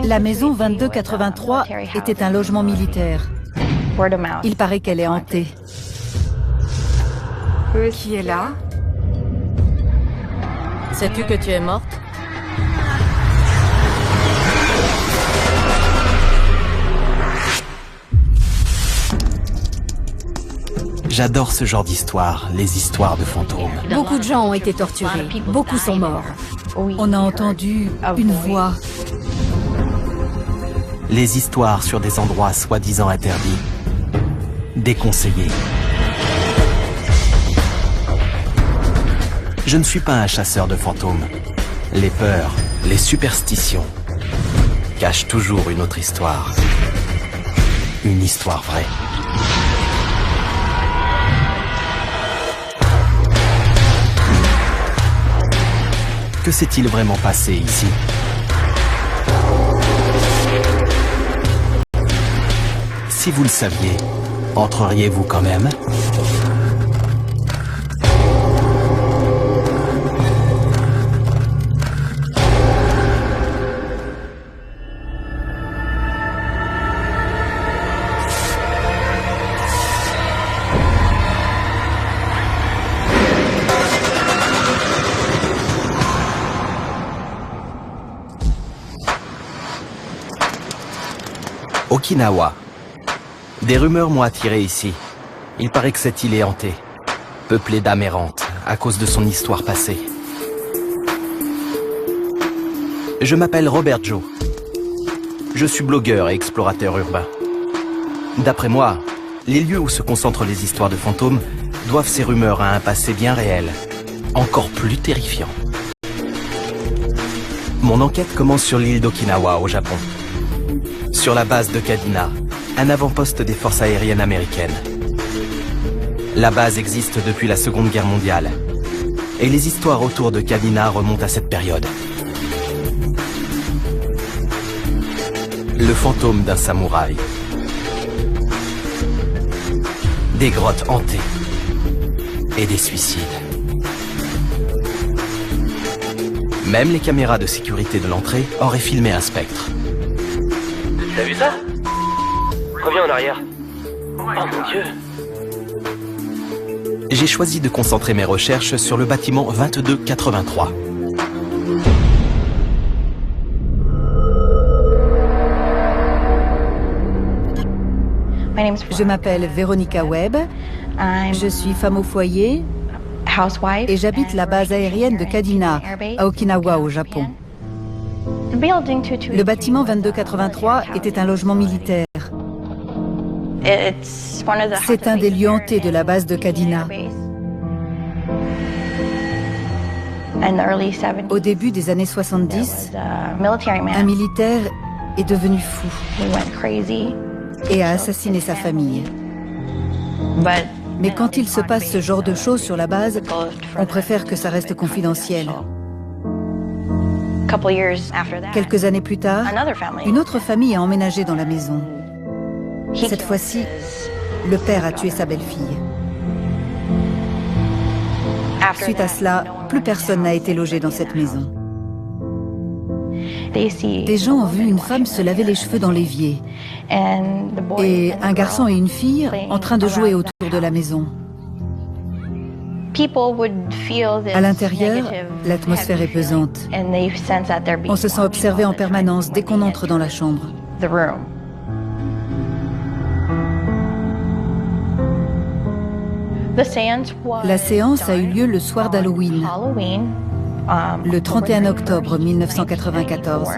La maison 2283 était un logement militaire. Il paraît qu'elle est hantée. Qui est là? Sais-tu que tu es morte? J'adore ce genre d'histoire, les histoires de fantômes. Beaucoup de gens ont été torturés, beaucoup sont morts. On a entendu une voix. Les histoires sur des endroits soi-disant interdits, déconseillés. Je ne suis pas un chasseur de fantômes. Les peurs, les superstitions cachent toujours une autre histoire. Une histoire vraie. Que s'est-il vraiment passé ici? Si vous le saviez, entreriez-vous quand même? Okinawa. Des rumeurs m'ont attiré ici. Il paraît que cette île est hantée, peuplée d'âmes errantes, à cause de son histoire passée. Je m'appelle Robert Joe. Je suis blogueur et explorateur urbain. D'après moi, les lieux où se concentrent les histoires de fantômes doivent ces rumeurs à un passé bien réel, encore plus terrifiant. Mon enquête commence sur l'île d'Okinawa, au Japon. Sur la base de Kadina, un avant-poste des forces aériennes américaines. La base existe depuis la Seconde Guerre mondiale, et les histoires autour de Kadina remontent à cette période. Le fantôme d'un samouraï. Des grottes hantées. Et des suicides. Même les caméras de sécurité de l'entrée auraient filmé un spectre. T'as vu ça? Reviens en arrière. Oh mon Dieu. J'ai choisi de concentrer mes recherches sur le bâtiment 2283. Je m'appelle Veronica Webb. Je suis femme au foyer et j'habite la base aérienne de Kadina, à Okinawa, au Japon. Le bâtiment 2283 était un logement militaire. C'est un des lieux hantés de la base de Kadina. Au début des années 70, un militaire est devenu fou et a assassiné sa famille. Mais quand il se passe ce genre de choses sur la base, on préfère que ça reste confidentiel. Quelques années plus tard, une autre famille a emménagé dans la maison. Cette fois-ci, le père a tué sa belle-fille. Suite à cela, plus personne n'a été logé dans cette maison. Des gens ont vu une femme se laver les cheveux dans l'évier et un garçon et une fille en train de jouer autour de la maison. À l'intérieur, l'atmosphère est pesante. On se sent observé en permanence dès qu'on entre dans la chambre. La séance a eu lieu le soir d'Halloween, le 31 octobre 1994.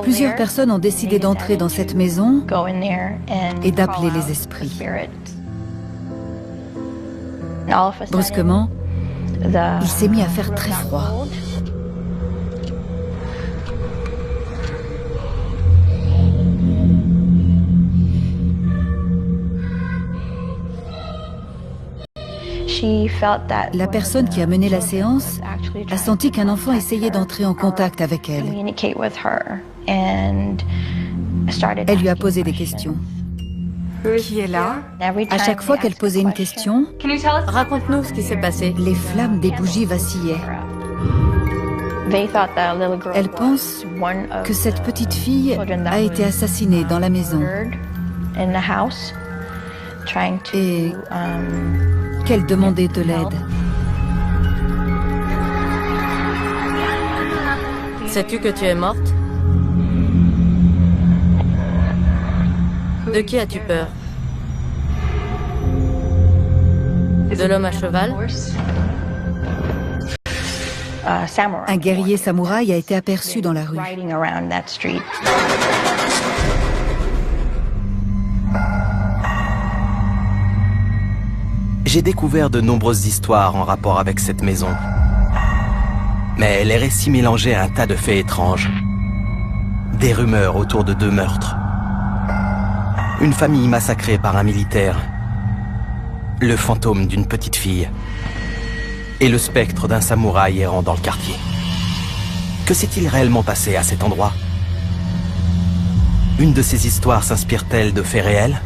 Plusieurs personnes ont décidé d'entrer dans cette maison et d'appeler les esprits. Brusquement, il s'est mis à faire très froid. La personne qui a mené la séance a senti qu'un enfant essayait d'entrer en contact avec elle. Elle lui a posé des questions. Qui est là? À chaque fois qu'elle posait une question, Raconte-nous ce qui s'est passé. les flammes des bougies vacillaient. Elle pense que cette petite fille a été assassinée dans la maison et qu'elle demandait de l'aide. Sais-tu que tu es morte? De qui as-tu peur? De l'homme à cheval? Un guerrier samouraï a été aperçu dans la rue. J'ai découvert de nombreuses histoires en rapport avec cette maison. Mais les récits mélangeaient un tas de faits étranges. Des rumeurs autour de 2 meurtres. Une famille massacrée par un militaire. Le fantôme d'une petite fille. Et le spectre d'un samouraï errant dans le quartier. Que s'est-il réellement passé à cet endroit? Une de ces histoires s'inspire-t-elle de faits réels?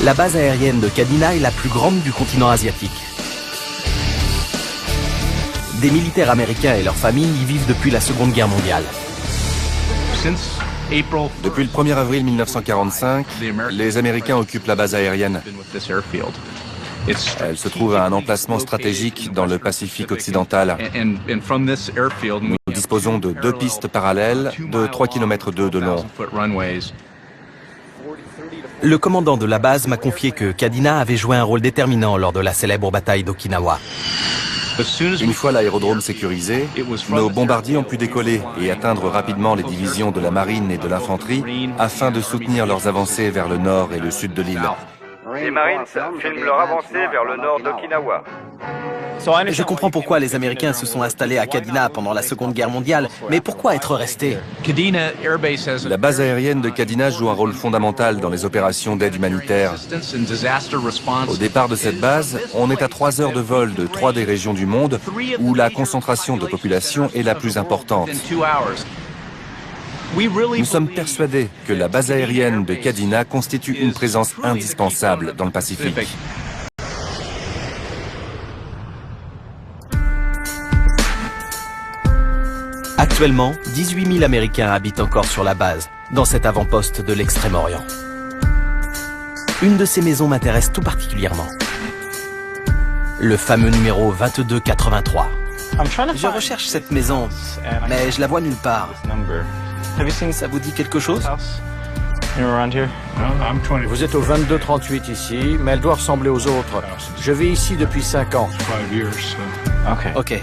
La base aérienne de Kadena est la plus grande du continent asiatique. Des militaires américains et leurs familles y vivent depuis la Seconde Guerre mondiale. Depuis le 1er avril 1945, les Américains occupent la base aérienne. Elle se trouve à un emplacement stratégique dans le Pacifique occidental. Nous disposons de 2 pistes parallèles de 3,2 km de long. Le commandant de la base m'a confié que Kadena avait joué un rôle déterminant lors de la célèbre bataille d'Okinawa. Une fois l'aérodrome sécurisé, nos bombardiers ont pu décoller et atteindre rapidement les divisions de la marine et de l'infanterie afin de soutenir leurs avancées vers le nord et le sud de l'île. Les Marines filment leur avancée vers le nord d'Okinawa. Je comprends pourquoi les Américains se sont installés à Kadena pendant la Seconde Guerre mondiale, mais pourquoi être restés? La base aérienne de Kadena joue un rôle fondamental dans les opérations d'aide humanitaire. Au départ de cette base, on est à 3 heures de vol de 3 des régions du monde où la concentration de population est la plus importante. Nous sommes persuadés que la base aérienne de Kadena constitue une présence indispensable dans le Pacifique. Actuellement, 18 000 Américains habitent encore sur la base, dans cet avant-poste de l'Extrême-Orient. Une de ces maisons m'intéresse tout particulièrement. Le fameux numéro 2283. Je recherche cette maison, mais je la vois nulle part. Ça vous dit quelque chose? Vous êtes au 2238 ici, mais elle doit ressembler aux autres. Je vis ici depuis 5 ans. Ok,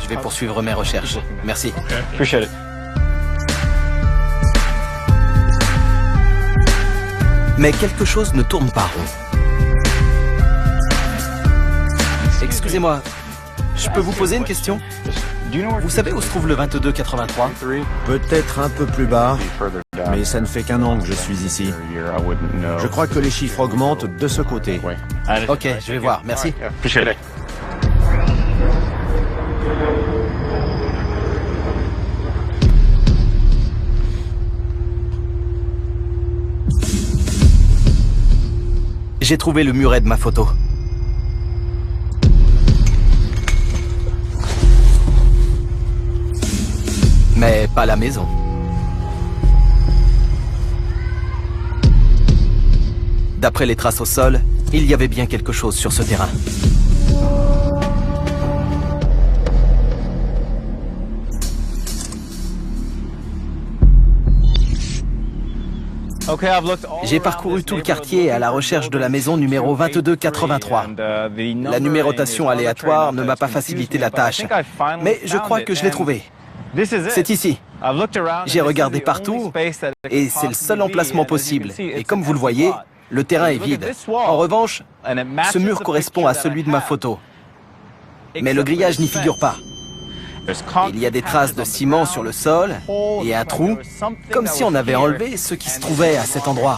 je vais poursuivre mes recherches. Merci. Mais quelque chose ne tourne pas rond. Excusez-moi, je peux vous poser une question? Vous savez où se trouve le 2283? Peut-être un peu plus bas, mais ça ne fait qu'un an que je suis ici. Je crois que les chiffres augmentent de ce côté. Ok, je vais voir, merci. J'ai trouvé le muret de ma photo. Mais pas la maison. D'après les traces au sol, il y avait bien quelque chose sur ce terrain. J'ai parcouru tout le quartier à la recherche de la maison numéro 2283. La numérotation aléatoire ne m'a pas facilité la tâche, mais je crois que je l'ai trouvée. C'est ici. J'ai regardé partout et c'est le seul emplacement possible. Et comme vous le voyez, le terrain est vide. En revanche, ce mur correspond à celui de ma photo. Mais le grillage n'y figure pas. Il y a des traces de ciment sur le sol et un trou, comme si on avait enlevé ce qui se trouvait à cet endroit.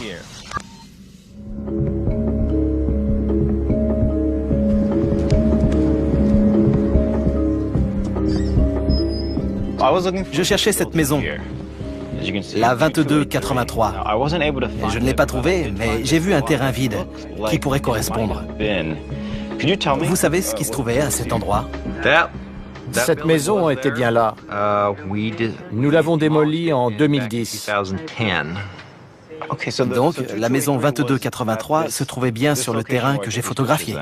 Je cherchais cette maison, la 2283. Je ne l'ai pas trouvée, mais j'ai vu un terrain vide qui pourrait correspondre. Vous savez ce qui se trouvait à cet endroit? Cette maison était bien là. Nous l'avons démolie en 2010. Donc, la maison 2283 se trouvait bien sur le terrain que j'ai photographié.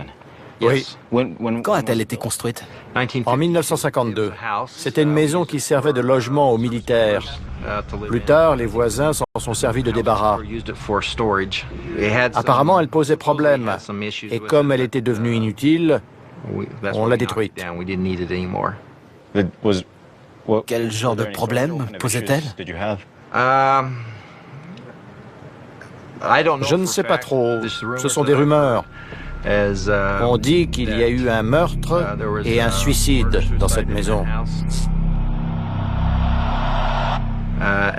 Oui. Quand a-t-elle été construite? En 1952. C'était une maison qui servait de logement aux militaires. Plus tard, les voisins s'en sont servis de débarras. Apparemment, elle posait problème. Et comme elle était devenue inutile, on l'a détruite. Quel genre de problème posait-elle? Je ne sais pas trop. Ce sont des rumeurs. On dit qu'il y a eu un meurtre et un suicide dans cette maison.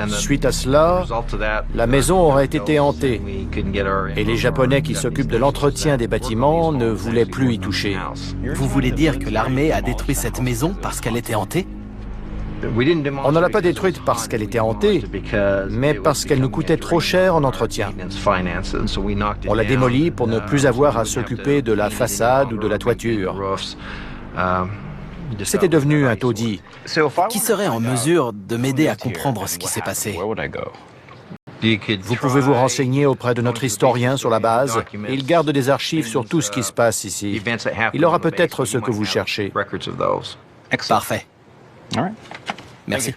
Suite à cela, la maison aurait été hantée et les Japonais qui s'occupent de l'entretien des bâtiments ne voulaient plus y toucher. Vous voulez dire que l'armée a détruit cette maison parce qu'elle était hantée? On ne l'a pas détruite parce qu'elle était hantée, mais parce qu'elle nous coûtait trop cher en entretien. On l'a démolie pour ne plus avoir à s'occuper de la façade ou de la toiture. C'était devenu un taudis. Qui serait en mesure de m'aider à comprendre ce qui s'est passé? Vous pouvez vous renseigner auprès de notre historien sur la base. Il garde des archives sur tout ce qui se passe ici. Il aura peut-être ce que vous cherchez. Parfait. Merci.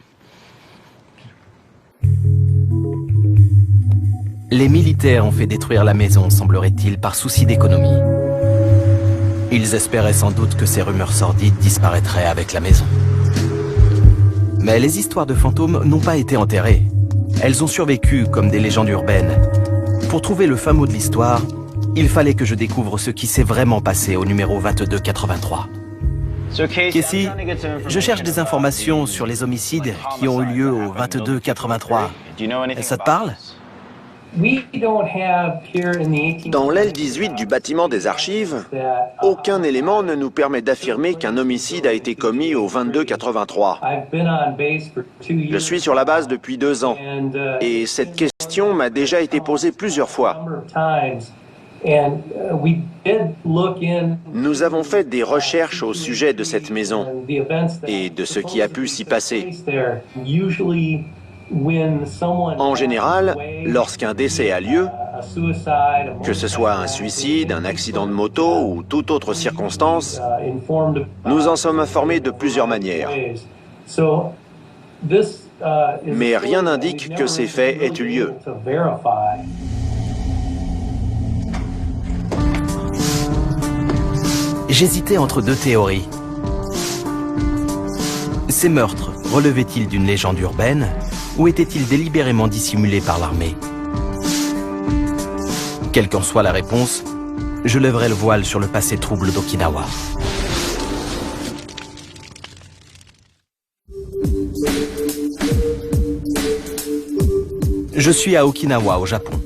Les militaires ont fait détruire la maison, semblerait-il, par souci d'économie. Ils espéraient sans doute que ces rumeurs sordides disparaîtraient avec la maison. Mais les histoires de fantômes n'ont pas été enterrées. Elles ont survécu comme des légendes urbaines. Pour trouver le fin mot de l'histoire, il fallait que je découvre ce qui s'est vraiment passé au numéro 2283. Casey, je cherche des informations sur les homicides qui ont eu lieu au 2283. Ça te parle? Dans l'aile 18 du bâtiment des archives, aucun élément ne nous permet d'affirmer qu'un homicide a été commis au 2283. Je suis sur la base depuis 2 ans et cette question m'a déjà été posée plusieurs fois. Nous avons fait des recherches au sujet de cette maison et de ce qui a pu s'y passer. En général, lorsqu'un décès a lieu, que ce soit un suicide, un accident de moto ou toute autre circonstance, nous en sommes informés de plusieurs manières. Mais rien n'indique que ces faits aient eu lieu. J'hésitais entre 2 théories. Ces meurtres relevaient-ils d'une légende urbaine ou étaient-ils délibérément dissimulés par l'armée? Quelle qu'en soit la réponse, je lèverai le voile sur le passé trouble d'Okinawa. Je suis à Okinawa, au Japon,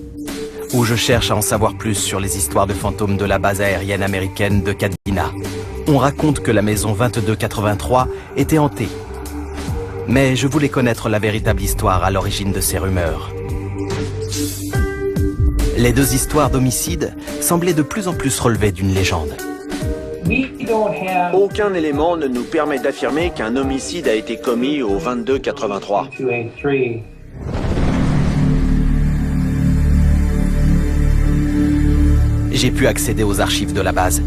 où je cherche à en savoir plus sur les histoires de fantômes de la base aérienne américaine de Kadena. On raconte que la maison 2283 était hantée. Mais je voulais connaître la véritable histoire à l'origine de ces rumeurs. Les 2 histoires d'homicide semblaient de plus en plus relever d'une légende. Aucun élément ne nous permet d'affirmer qu'un homicide a été commis au 2283. J'ai pu accéder aux archives de la base.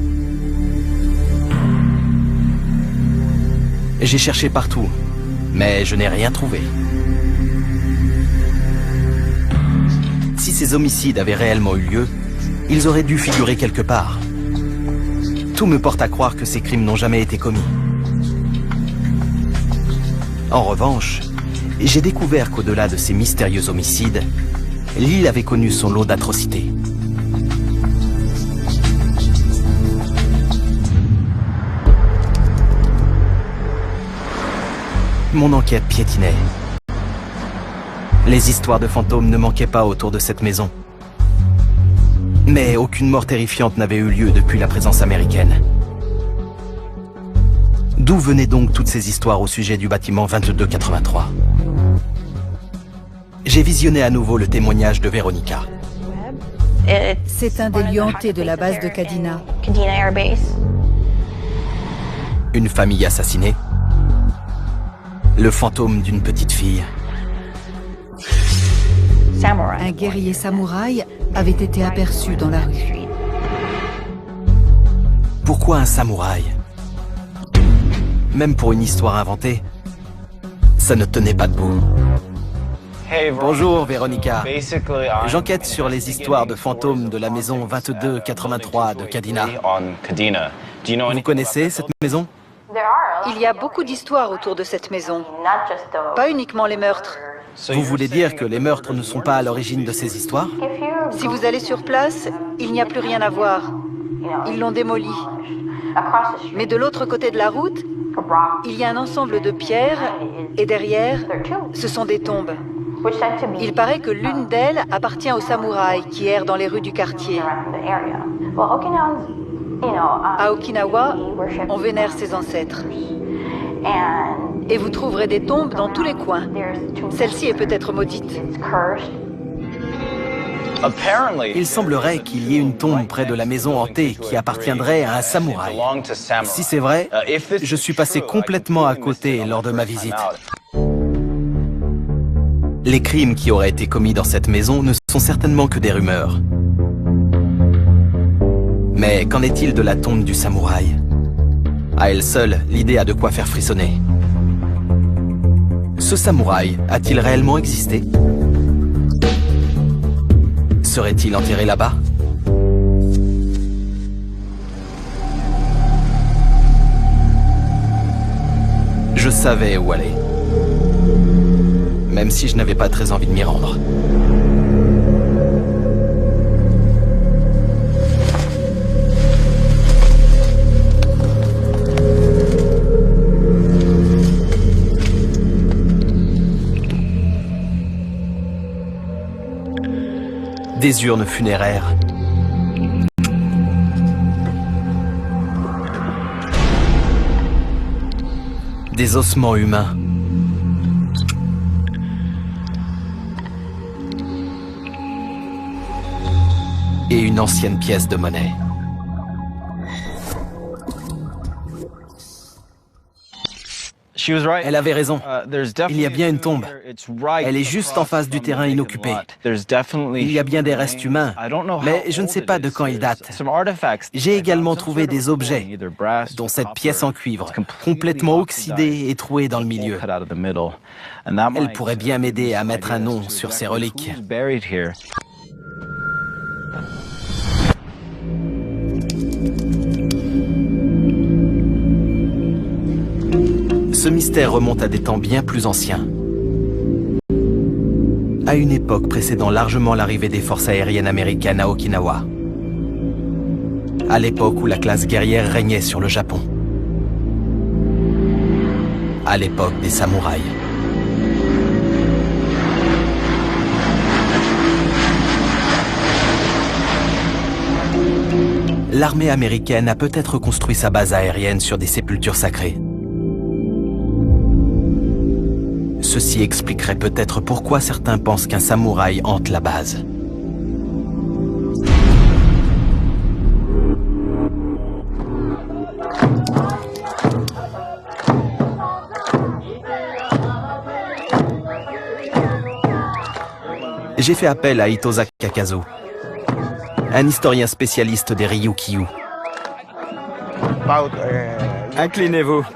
J'ai cherché partout, mais je n'ai rien trouvé. Si ces homicides avaient réellement eu lieu, ils auraient dû figurer quelque part. Tout me porte à croire que ces crimes n'ont jamais été commis. En revanche, j'ai découvert qu'au-delà de ces mystérieux homicides, l'île avait connu son lot d'atrocités. Mon enquête piétinait. Les histoires de fantômes ne manquaient pas autour de cette maison. Mais aucune mort terrifiante n'avait eu lieu depuis la présence américaine. D'où venaient donc toutes ces histoires au sujet du bâtiment 2283? J'ai visionné à nouveau le témoignage de Veronica. C'est un des lieux hantés de la base de Kadena. Une famille assassinée. Le fantôme d'une petite fille. Un guerrier samouraï avait été aperçu dans la rue. Pourquoi un samouraï? Même pour une histoire inventée, ça ne tenait pas debout. Bonjour Véronica. J'enquête sur les histoires de fantômes de la maison 2283 de Kadena. Vous connaissez cette maison? Il y a beaucoup d'histoires autour de cette maison, pas uniquement les meurtres. Vous voulez dire que les meurtres ne sont pas à l'origine de ces histoires? Si vous allez sur place, il n'y a plus rien à voir. Ils l'ont démoli. Mais de l'autre côté de la route, il y a un ensemble de pierres et derrière, ce sont des tombes. Il paraît que l'une d'elles appartient aux samouraïs qui errent dans les rues du quartier. À Okinawa, on vénère ses ancêtres. Et vous trouverez des tombes dans tous les coins. Celle-ci est peut-être maudite. Il semblerait qu'il y ait une tombe près de la maison hantée qui appartiendrait à un samouraï. Si c'est vrai, je suis passé complètement à côté lors de ma visite. Les crimes qui auraient été commis dans cette maison ne sont certainement que des rumeurs. Mais qu'en est-il de la tombe du samouraï? À elle seule, l'idée a de quoi faire frissonner. Ce samouraï a-t-il réellement existé? Serait-il enterré là-bas? Je savais où aller. Même si je n'avais pas très envie de m'y rendre. Des urnes funéraires. Des ossements humains. Et une ancienne pièce de monnaie. Elle avait raison. Il y a bien une tombe. Elle est juste en face du terrain inoccupé. Il y a bien des restes humains, mais je ne sais pas de quand ils datent. J'ai également trouvé des objets, dont cette pièce en cuivre, complètement oxydée et trouée dans le milieu. Elle pourrait bien m'aider à mettre un nom sur ces reliques. Ce mystère remonte à des temps bien plus anciens. À une époque précédant largement l'arrivée des forces aériennes américaines à Okinawa. À l'époque où la classe guerrière régnait sur le Japon. À l'époque des samouraïs. L'armée américaine a peut-être construit sa base aérienne sur des sépultures sacrées. Ceci expliquerait peut-être pourquoi certains pensent qu'un samouraï hante la base. J'ai fait appel à Itosa Kakazo, un historien spécialiste des Ryukyu. Inclinez-vous.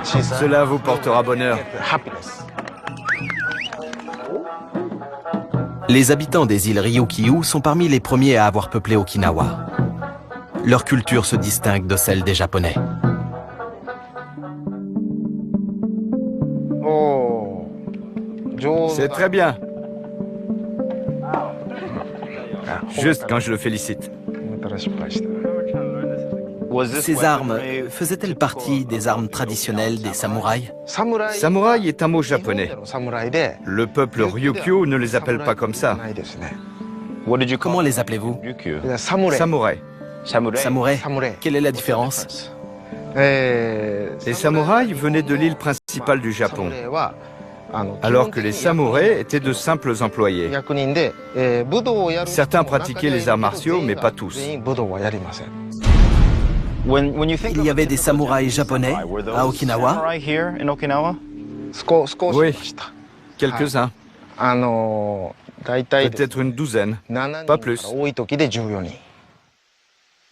Cela vous portera bonheur. Les habitants des îles Ryukyu sont parmi les premiers à avoir peuplé Okinawa. Leur culture se distingue de celle des Japonais. C'est très bien. Juste quand je le félicite. Ces armes faisaient-elles partie des armes traditionnelles des samouraïs? Samouraï est un mot japonais. Le peuple Ryukyu ne les appelle pas comme ça. Comment les appelez-vous? Samouraï. Samouraï? Quelle est la différence? Les samouraïs venaient de l'île principale du Japon, alors que les samouraïs étaient de simples employés. Certains pratiquaient les arts martiaux, mais pas tous. Il y avait des samouraïs japonais à Okinawa? Oui, quelques-uns. Peut-être une douzaine, pas plus.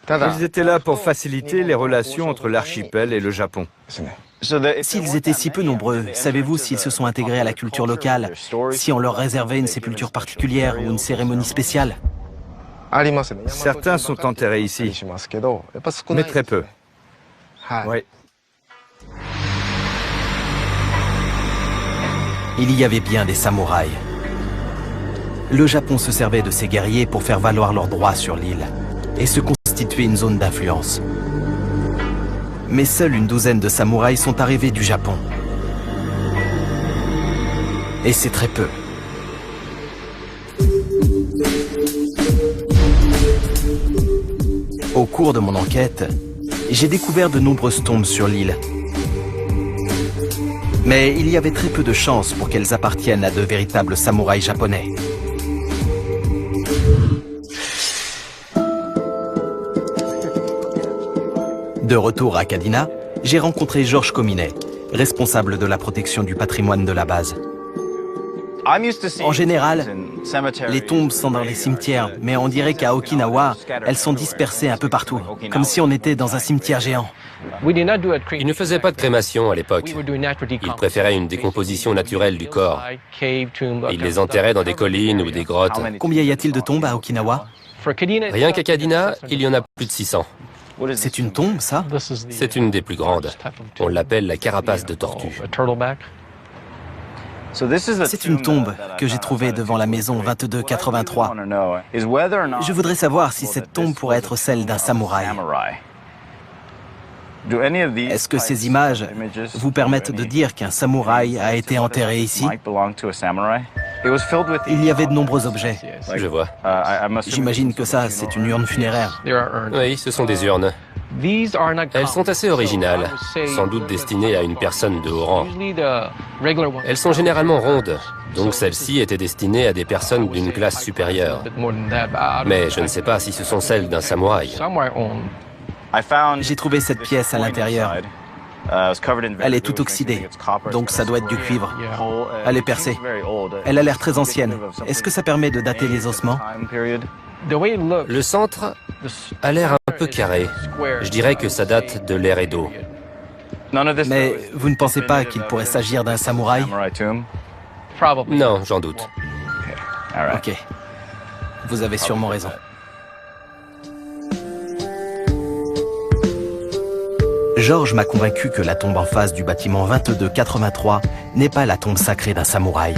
Ils étaient là pour faciliter les relations entre l'archipel et le Japon. S'ils étaient si peu nombreux, savez-vous s'ils se sont intégrés à la culture locale, si on leur réservait une sépulture particulière ou une cérémonie spéciale? Certains sont enterrés ici, mais très peu. Oui. Il y avait bien des samouraïs. Le Japon se servait de ces guerriers pour faire valoir leurs droits sur l'île et se constituer une zone d'influence. Mais seule une douzaine de samouraïs sont arrivés du Japon. Et c'est très peu. Au cours de mon enquête, j'ai découvert de nombreuses tombes sur l'île. Mais il y avait très peu de chances pour qu'elles appartiennent à de véritables samouraïs japonais. De retour à Kadina, j'ai rencontré Georges Cominet, responsable de la protection du patrimoine de la base. En général, les tombes sont dans les cimetières, mais on dirait qu'à Okinawa, elles sont dispersées un peu partout, comme si on était dans un cimetière géant. Ils ne faisaient pas de crémation à l'époque. Ils préféraient une décomposition naturelle du corps. Ils les enterraient dans des collines ou des grottes. Combien y a-t-il de tombes à Okinawa? Rien qu'à Kadina, il y en a plus de 600. C'est une tombe, ça? C'est une des plus grandes. On l'appelle la carapace de tortue. C'est une tombe que j'ai trouvée devant la maison 2283. Je voudrais savoir si cette tombe pourrait être celle d'un samouraï. Est-ce que ces images vous permettent de dire qu'un samouraï a été enterré ici? Il y avait de nombreux objets. Je vois. J'imagine que ça, c'est une urne funéraire. Oui, ce sont des urnes. Elles sont assez originales, sans doute destinées à une personne de haut rang. Elles sont généralement rondes, donc celles-ci étaient destinées à des personnes d'une classe supérieure. Mais je ne sais pas si ce sont celles d'un samouraï. J'ai trouvé cette pièce à l'intérieur. Elle est toute oxydée, donc ça doit être du cuivre. Elle est percée. Elle a l'air très ancienne. Est-ce que ça permet de dater les ossements? Le centre a l'air un peu carré. Je dirais que ça date de l'ère Edo. Mais vous ne pensez pas qu'il pourrait s'agir d'un samouraï? Non, j'en doute. Ok. Vous avez sûrement raison. Georges m'a convaincu que la tombe en face du bâtiment 2283 n'est pas la tombe sacrée d'un samouraï.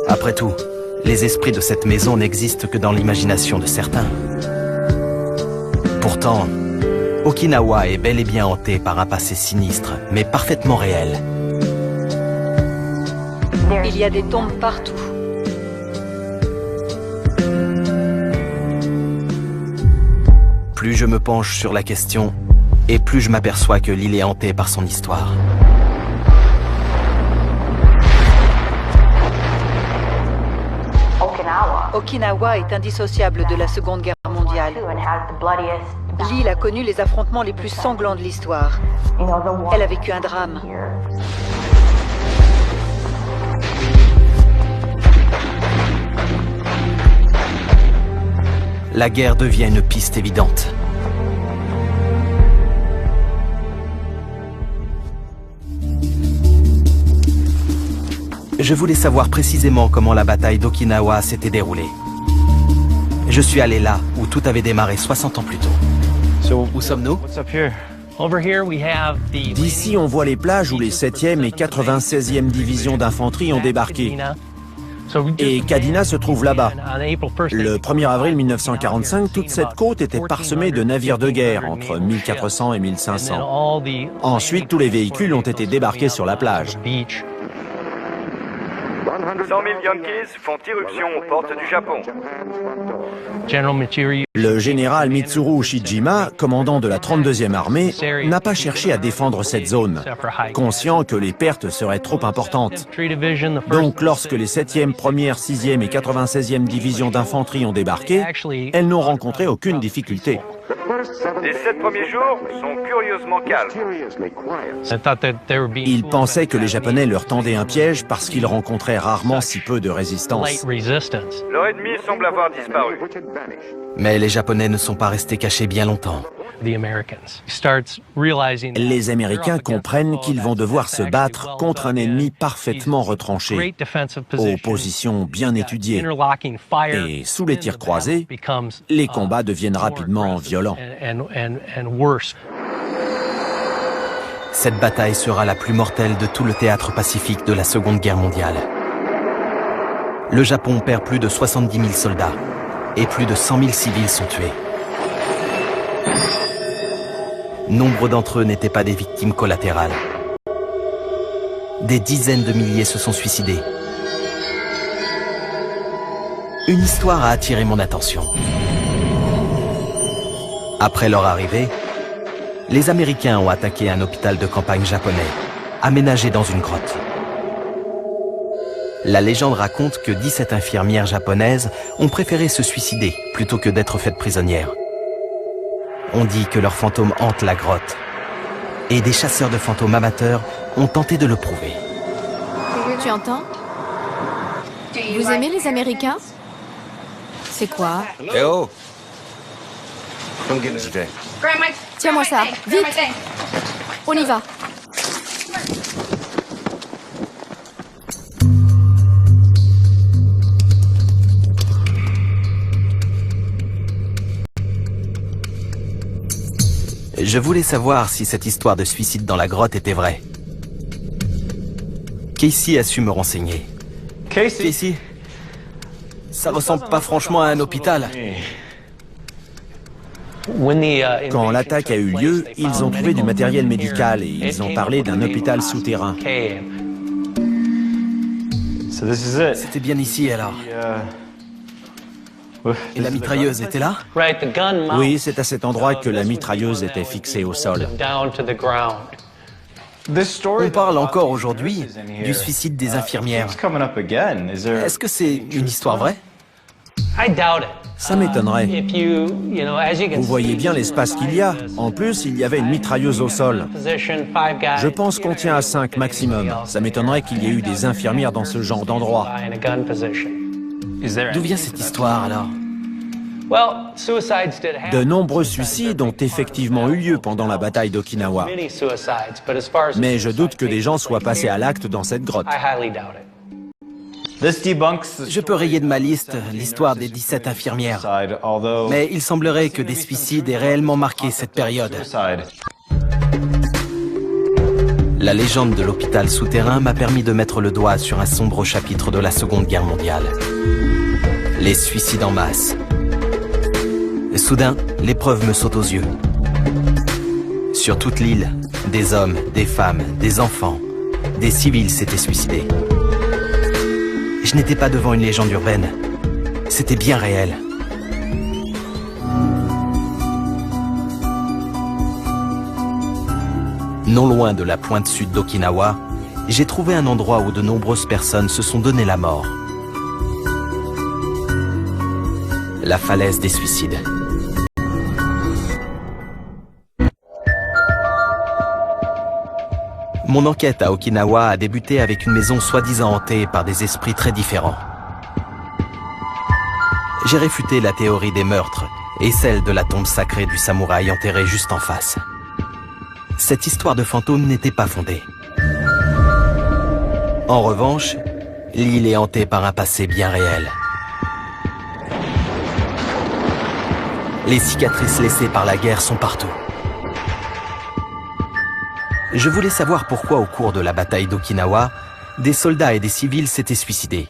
Après tout, les esprits de cette maison n'existent que dans l'imagination de certains. Pourtant, Okinawa est bel et bien hanté par un passé sinistre, mais parfaitement réel. Il y a des tombes partout. Plus je me penche sur la question, et plus je m'aperçois que l'île est hantée par son histoire. Okinawa est indissociable de la Seconde Guerre mondiale. L'île a connu les affrontements les plus sanglants de l'histoire. Elle a vécu un drame. La guerre devient une piste évidente. Je voulais savoir précisément comment la bataille d'Okinawa s'était déroulée. Je suis allé là où tout avait démarré 60 ans plus tôt. Où sommes-nous? D'ici, on voit les plages où les 7e et 96e divisions d'infanterie ont débarqué. Et Kadina se trouve là-bas. Le 1er avril 1945, toute cette côte était parsemée de navires de guerre, entre 1400 et 1500. Ensuite, tous les véhicules ont été débarqués sur la plage. 100 000 Yankees font irruption aux portes du Japon. Le général Mitsuru Ushijima, commandant de la 32e armée, n'a pas cherché à défendre cette zone, conscient que les pertes seraient trop importantes. Donc, lorsque les 7e, 1er, 6e et 96e divisions d'infanterie ont débarqué, elles n'ont rencontré aucune difficulté. Les 7 premiers jours sont curieusement calmes. Ils pensaient que les Japonais leur tendaient un piège parce qu'ils rencontraient rarement si peu de résistance. Leur ennemi semble avoir disparu. Mais les Japonais ne sont pas restés cachés bien longtemps. Les Américains comprennent qu'ils vont devoir se battre contre un ennemi parfaitement retranché, aux positions bien étudiées. Et sous les tirs croisés, les combats deviennent rapidement violents. Cette bataille sera la plus mortelle de tout le théâtre pacifique de la Seconde Guerre mondiale. Le Japon perd plus de 70 000 soldats et plus de 100 000 civils sont tués. Nombre d'entre eux n'étaient pas des victimes collatérales. Des dizaines de milliers se sont suicidés. Une histoire a attiré mon attention. Après leur arrivée, les Américains ont attaqué un hôpital de campagne japonais, aménagé dans une grotte. La légende raconte que 17 infirmières japonaises ont préféré se suicider plutôt que d'être faites prisonnières. On dit que leurs fantômes hantent la grotte. Et des chasseurs de fantômes amateurs ont tenté de le prouver. Tu entends? Vous aimez les Américains? C'est quoi? Eh oh! J'y vais. Tiens-moi ça, vite! On y va! Je voulais savoir si cette histoire de suicide dans la grotte était vraie. Casey a su me renseigner. Casey, ça ressemble pas franchement à un hôpital. Quand l'attaque a eu lieu, ils ont trouvé du matériel médical et ils ont parlé d'un hôpital souterrain. C'était bien ici alors. Et la mitrailleuse était là? Oui, c'est à cet endroit que la mitrailleuse était fixée au sol. On parle encore aujourd'hui du suicide des infirmières. Est-ce que c'est une histoire vraie? Ça m'étonnerait. Vous voyez bien l'espace qu'il y a. En plus, il y avait une mitrailleuse au sol. Je pense qu'on tient à 5 maximum. Ça m'étonnerait qu'il y ait eu des infirmières dans ce genre d'endroit. D'où vient cette histoire alors? De nombreux suicides ont effectivement eu lieu pendant la bataille d'Okinawa. Mais je doute que des gens soient passés à l'acte dans cette grotte. Je peux rayer de ma liste l'histoire des 17 infirmières. Mais il semblerait que des suicides aient réellement marqué cette période. La légende de l'hôpital souterrain m'a permis de mettre le doigt sur un sombre chapitre de la Seconde Guerre mondiale. Les suicides en masse. Soudain, l'épreuve me saute aux yeux. Sur toute l'île, des hommes, des femmes, des enfants, des civils s'étaient suicidés. Je n'étais pas devant une légende urbaine. C'était bien réel. Non loin de la pointe sud d'Okinawa, j'ai trouvé un endroit où de nombreuses personnes se sont donné la mort. La falaise des suicides. Mon enquête à Okinawa a débuté avec une maison soi-disant hantée par des esprits très différents. J'ai réfuté la théorie des meurtres et celle de la tombe sacrée du samouraï enterré juste en face. Cette histoire de fantôme n'était pas fondée. En revanche, l'île est hantée par un passé bien réel. Les cicatrices laissées par la guerre sont partout. Je voulais savoir pourquoi au cours de la bataille d'Okinawa, des soldats et des civils s'étaient suicidés.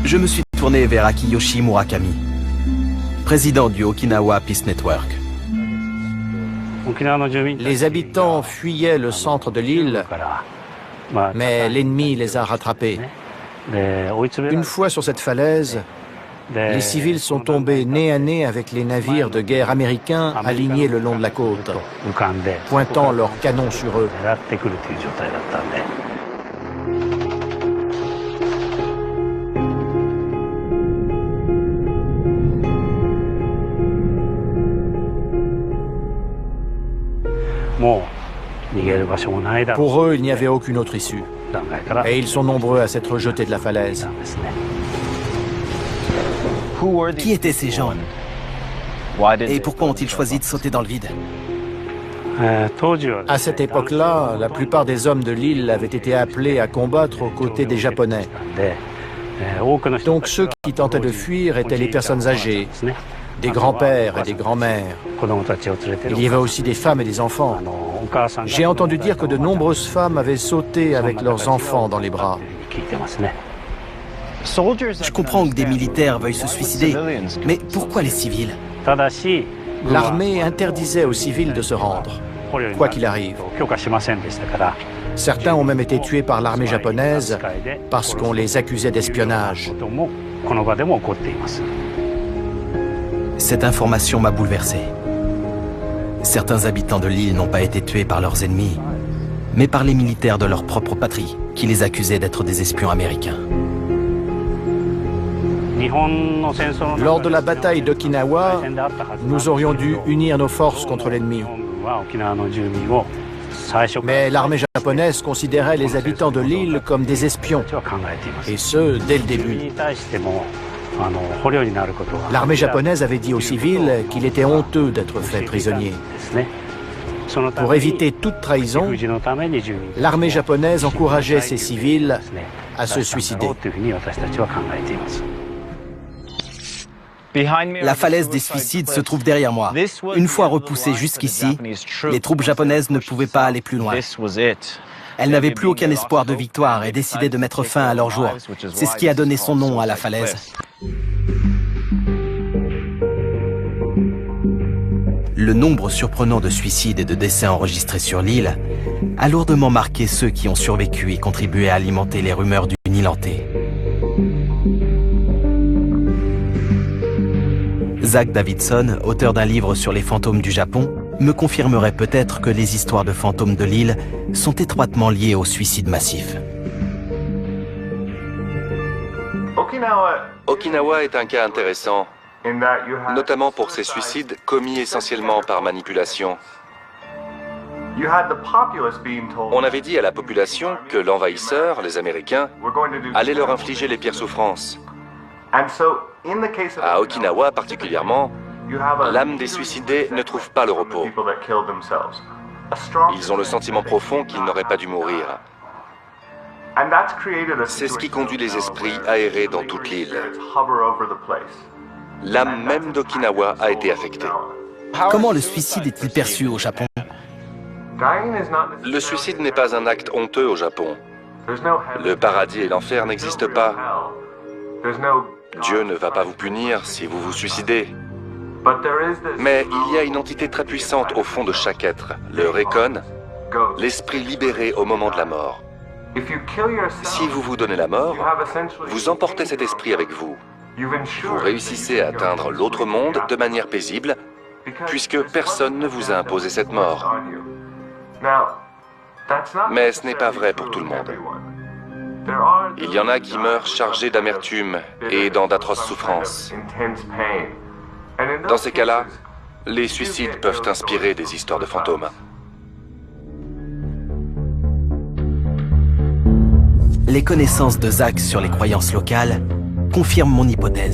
Je me suis tourné vers Akiyoshi Murakami, président du Okinawa Peace Network. Les habitants fuyaient le centre de l'île, mais l'ennemi les a rattrapés. Une fois sur cette falaise, les civils sont tombés nez à nez avec les navires de guerre américains alignés le long de la côte, pointant leurs canons sur eux. Pour eux, il n'y avait aucune autre issue. Et ils sont nombreux à s'être jetés de la falaise. Qui étaient ces gens? Et pourquoi ont-ils choisi de sauter dans le vide? À cette époque-là, la plupart des hommes de l'île avaient été appelés à combattre aux côtés des Japonais. Donc ceux qui tentaient de fuir étaient les personnes âgées, des grands-pères et des grands-mères. Il y avait aussi des femmes et des enfants. J'ai entendu dire que de nombreuses femmes avaient sauté avec leurs enfants dans les bras. Je comprends que des militaires veuillent se suicider, mais pourquoi les civils? L'armée interdisait aux civils de se rendre, quoi qu'il arrive. Certains ont même été tués par l'armée japonaise parce qu'on les accusait d'espionnage. Cette information m'a bouleversé. Certains habitants de l'île n'ont pas été tués par leurs ennemis, mais par les militaires de leur propre patrie, qui les accusaient d'être des espions américains. Lors de la bataille d'Okinawa, nous aurions dû unir nos forces contre l'ennemi. Mais l'armée japonaise considérait les habitants de l'île comme des espions, et ce, dès le début. L'armée japonaise avait dit aux civils qu'il était honteux d'être fait prisonnier. Pour éviter toute trahison, l'armée japonaise encourageait ses civils à se suicider. La falaise des suicides se trouve derrière moi. Une fois repoussées jusqu'ici, les troupes japonaises ne pouvaient pas aller plus loin. Elles n'avaient plus aucun espoir de victoire et décidaient de mettre fin à leur jour. C'est ce qui a donné son nom à la falaise. Le nombre surprenant de suicides et de décès enregistrés sur l'île a lourdement marqué ceux qui ont survécu et contribué à alimenter les rumeurs d'une île hantée. Zach Davidson, auteur d'un livre sur les fantômes du Japon, me confirmerait peut-être que les histoires de fantômes de l'île sont étroitement liées au suicide massif. Okinawa est un cas intéressant, notamment pour ses suicides commis essentiellement par manipulation. On avait dit à la population que l'envahisseur, les Américains, allait leur infliger les pires souffrances. À Okinawa particulièrement, l'âme des suicidés ne trouve pas le repos. Ils ont le sentiment profond qu'ils n'auraient pas dû mourir. C'est ce qui conduit les esprits à errer dans toute l'île. L'âme même d'Okinawa a été affectée. Comment le suicide est-il perçu au Japon? Le suicide n'est pas un acte honteux au Japon. Le paradis et l'enfer n'existent pas. Dieu ne va pas vous punir si vous vous suicidez. Mais il y a une entité très puissante au fond de chaque être, le Rekon, l'esprit libéré au moment de la mort. Si vous vous donnez la mort, vous emportez cet esprit avec vous. Vous réussissez à atteindre l'autre monde de manière paisible, puisque personne ne vous a imposé cette mort. Mais ce n'est pas vrai pour tout le monde. Il y en a qui meurent chargés d'amertume et dans d'atroces souffrances. Dans ces cas-là, les suicides peuvent inspirer des histoires de fantômes. Les connaissances de Zach sur les croyances locales confirment mon hypothèse.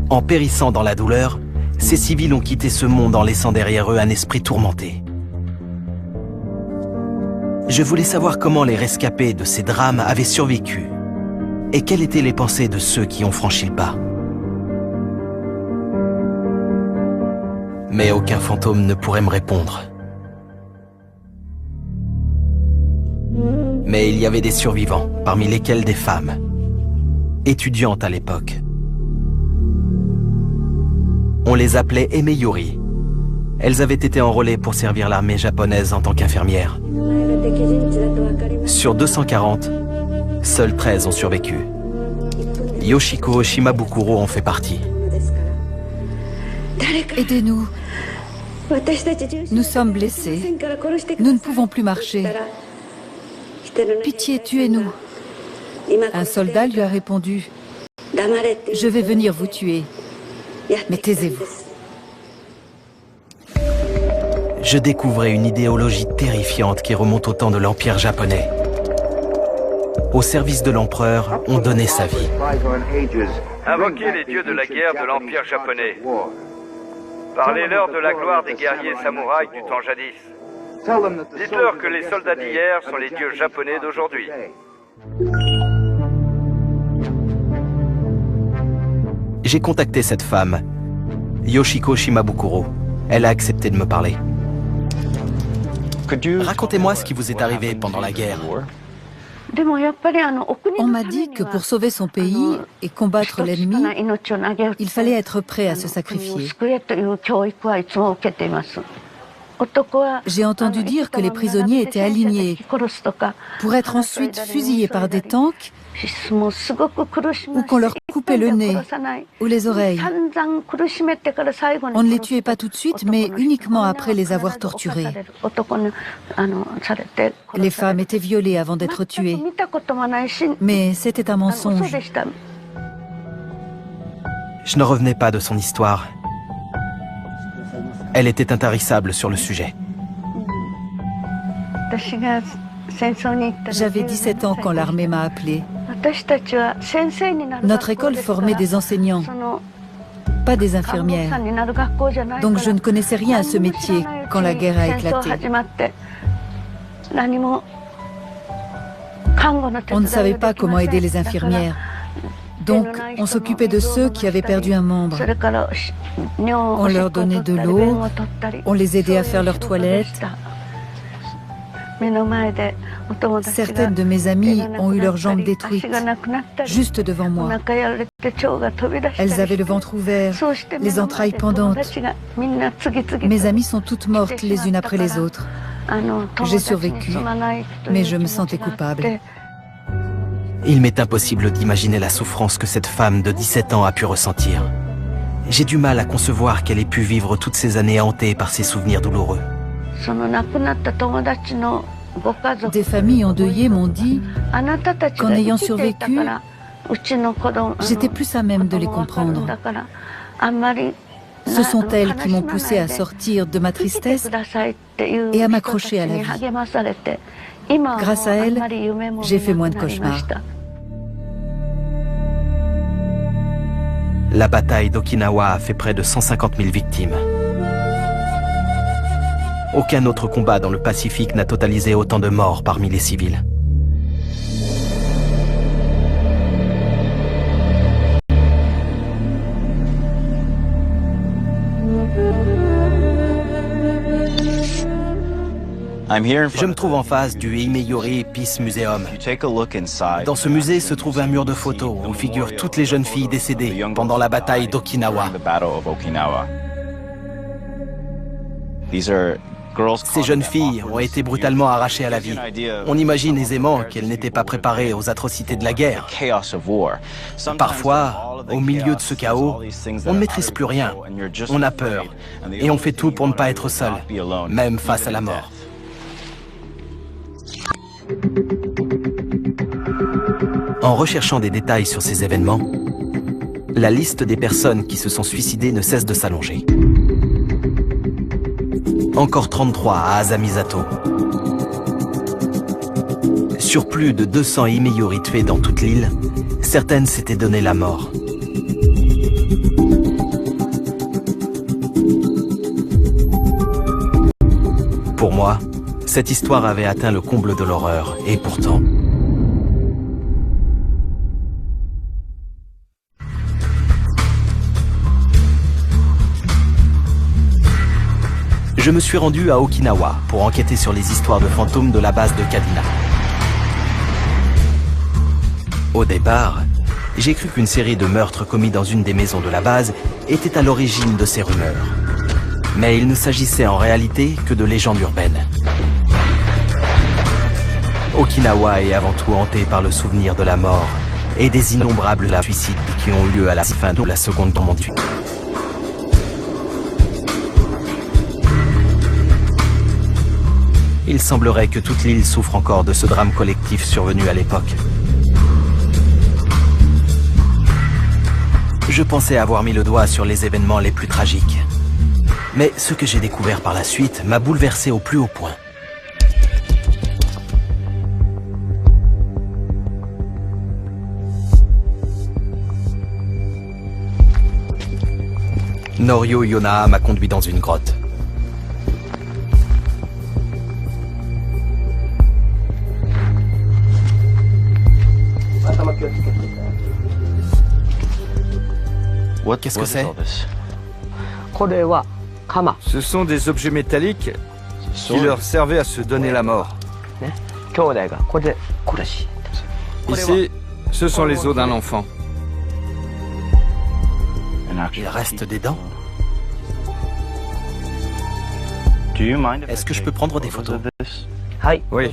En périssant dans la douleur, ces civils ont quitté ce monde en laissant derrière eux un esprit tourmenté. Je voulais savoir comment les rescapés de ces drames avaient survécu. Et quelles étaient les pensées de ceux qui ont franchi le pas? Mais aucun fantôme ne pourrait me répondre. Mais il y avait des survivants, parmi lesquels des femmes, étudiantes à l'époque. On les appelait Emeyori. Elles avaient été enrôlées pour servir l'armée japonaise en tant qu'infirmières. Sur 240, seuls 13 ont survécu. Yoshiko Shimabukuro en fait partie. Aidez-nous. Nous sommes blessés. Nous ne pouvons plus marcher. Pitié, tuez-nous. Un soldat lui a répondu « Je vais venir vous tuer, mais taisez-vous. » Je découvrais une idéologie terrifiante qui remonte au temps de l'Empire japonais. Au service de l'empereur, on donnait sa vie. Invoquez les dieux de la guerre de l'Empire japonais. Parlez-leur de la gloire des guerriers samouraïs du temps jadis. Dites-leur que les soldats d'hier sont les dieux japonais d'aujourd'hui. J'ai contacté cette femme, Yoshiko Shimabukuro. Elle a accepté de me parler. Racontez-moi ce qui vous est arrivé pendant la guerre. On m'a dit que pour sauver son pays et combattre l'ennemi, il fallait être prêt à se sacrifier. J'ai entendu dire que les prisonniers étaient alignés pour être ensuite fusillés par des tanks ou qu'on leur coupait le nez ou les oreilles. On ne les tuait pas tout de suite, mais uniquement après les avoir torturés. Les femmes étaient violées avant d'être tuées. Mais c'était un mensonge. Je ne revenais pas de son histoire. Elle était intarissable sur le sujet. J'avais 17 ans quand l'armée m'a appelée. Notre école formait des enseignants, pas des infirmières. Donc je ne connaissais rien à ce métier quand la guerre a éclaté. On ne savait pas comment aider les infirmières. Donc on s'occupait de ceux qui avaient perdu un membre. On leur donnait de l'eau, on les aidait à faire leurs toilettes. Certaines de mes amies ont eu leurs jambes détruites, juste devant moi. Elles avaient le ventre ouvert, les entrailles pendantes. Mes amies sont toutes mortes les unes après les autres. J'ai survécu, mais je me sentais coupable. Il m'est impossible d'imaginer la souffrance que cette femme de 17 ans a pu ressentir. J'ai du mal à concevoir qu'elle ait pu vivre toutes ces années hantée par ces souvenirs douloureux. Des familles endeuillées m'ont dit qu'en ayant survécu, j'étais plus à même de les comprendre. Ce sont elles qui m'ont poussé à sortir de ma tristesse et à m'accrocher à la vie. Grâce à elles, j'ai fait moins de cauchemars. La bataille d'Okinawa a fait près de 150 000 victimes. Aucun autre combat dans le Pacifique n'a totalisé autant de morts parmi les civils. Je me trouve en face du Imeyori Peace Museum. Dans ce musée se trouve un mur de photos où figurent toutes les jeunes filles décédées pendant la bataille d'Okinawa. Ces jeunes filles ont été brutalement arrachées à la vie. On imagine aisément qu'elles n'étaient pas préparées aux atrocités de la guerre. Parfois, au milieu de ce chaos, on ne maîtrise plus rien. On a peur. Et on fait tout pour ne pas être seul, même face à la mort. En recherchant des détails sur ces événements, la liste des personnes qui se sont suicidées ne cesse de s'allonger. Encore 33 à Asamisato. Sur plus de 200 Imeyori tués dans toute l'île, certaines s'étaient donné la mort. Pour moi, cette histoire avait atteint le comble de l'horreur, et pourtant... Je me suis rendu à Okinawa pour enquêter sur les histoires de fantômes de la base de Kadina. Au départ, j'ai cru qu'une série de meurtres commis dans une des maisons de la base était à l'origine de ces rumeurs. Mais il ne s'agissait en réalité que de légendes urbaines. Okinawa est avant tout hanté par le souvenir de la mort et des innombrables suicides qui ont eu lieu à la fin de la Seconde Guerre mondiale. Il semblerait que toute l'île souffre encore de ce drame collectif survenu à l'époque. Je pensais avoir mis le doigt sur les événements les plus tragiques. Mais ce que j'ai découvert par la suite m'a bouleversé au plus haut point. Norio Yonaa m'a conduit dans une grotte. Qu'est-ce que c'est? Ce sont des objets métalliques qui leur servaient à se donner la mort. Ici, ce sont les os d'un enfant. Il reste des dents. Est-ce que je peux prendre des photos? Oui.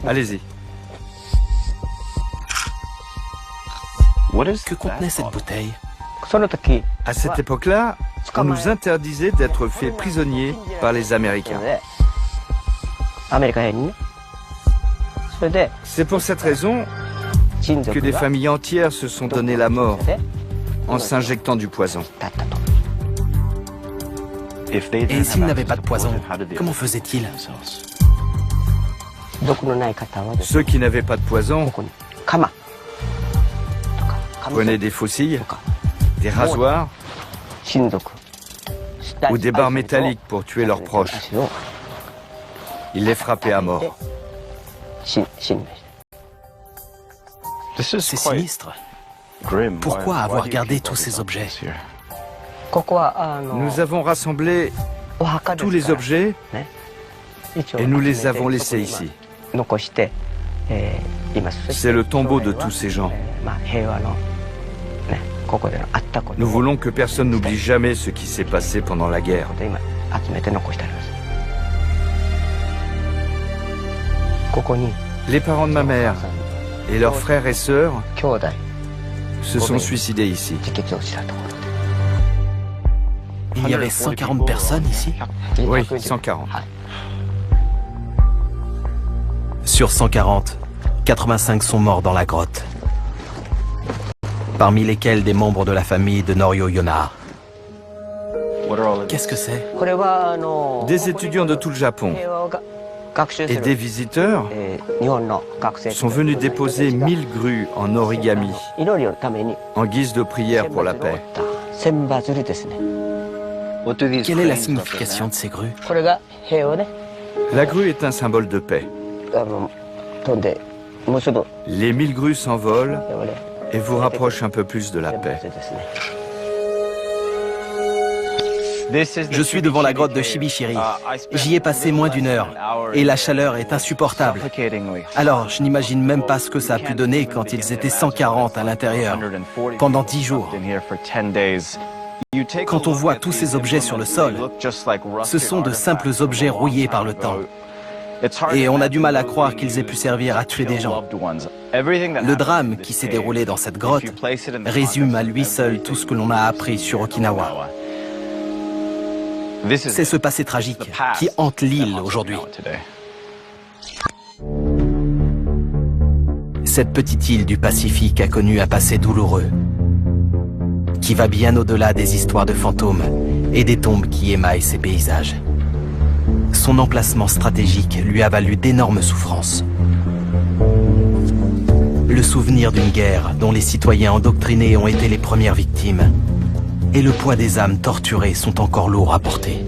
Allez-y. Que contenait cette bouteille? À cette époque-là, on nous interdisait d'être faits prisonniers par les Américains. C'est pour cette raison que des familles entières se sont donné la mort en s'injectant du poison. Et s'ils n'avaient pas de poison, comment faisaient-ils? Ceux qui n'avaient pas de poison prenaient des faucilles, des rasoirs ou des barres métalliques pour tuer leurs proches. Ils les frappaient à mort. C'est sinistre. Pourquoi avoir gardé tous ces objets? Nous avons rassemblé tous les objets et nous les avons laissés ici. C'est le tombeau de tous ces gens. Nous voulons que personne n'oublie jamais ce qui s'est passé pendant la guerre. Les parents de ma mère et leurs frères et sœurs se sont suicidés ici. Il y avait 140 personnes ici? Oui, 140. Sur 140, 85 sont morts dans la grotte. Parmi lesquels des membres de la famille de Norio Yonaa. Qu'est-ce que c'est? Des étudiants de tout le Japon et des visiteurs sont venus déposer 1000 grues en origami en guise de prière pour la paix. Quelle est la signification de ces grues? La grue est un symbole de paix. Les 1000 grues s'envolent et vous rapprochent un peu plus de la paix. Je suis devant la grotte de Shibishiri. J'y ai passé moins d'1 heure et la chaleur est insupportable. Alors, je n'imagine même pas ce que ça a pu donner quand ils étaient 140 à l'intérieur, pendant 10 jours. Quand on voit tous ces objets sur le sol, ce sont de simples objets rouillés par le temps. Et on a du mal à croire qu'ils aient pu servir à tuer des gens. Le drame qui s'est déroulé dans cette grotte résume à lui seul tout ce que l'on a appris sur Okinawa. C'est ce passé tragique qui hante l'île aujourd'hui. Cette petite île du Pacifique a connu un passé douloureux, qui va bien au-delà des histoires de fantômes et des tombes qui émaillent ses paysages. Son emplacement stratégique lui a valu d'énormes souffrances. Le souvenir d'une guerre dont les citoyens endoctrinés ont été les premières victimes et le poids des âmes torturées sont encore lourds à porter.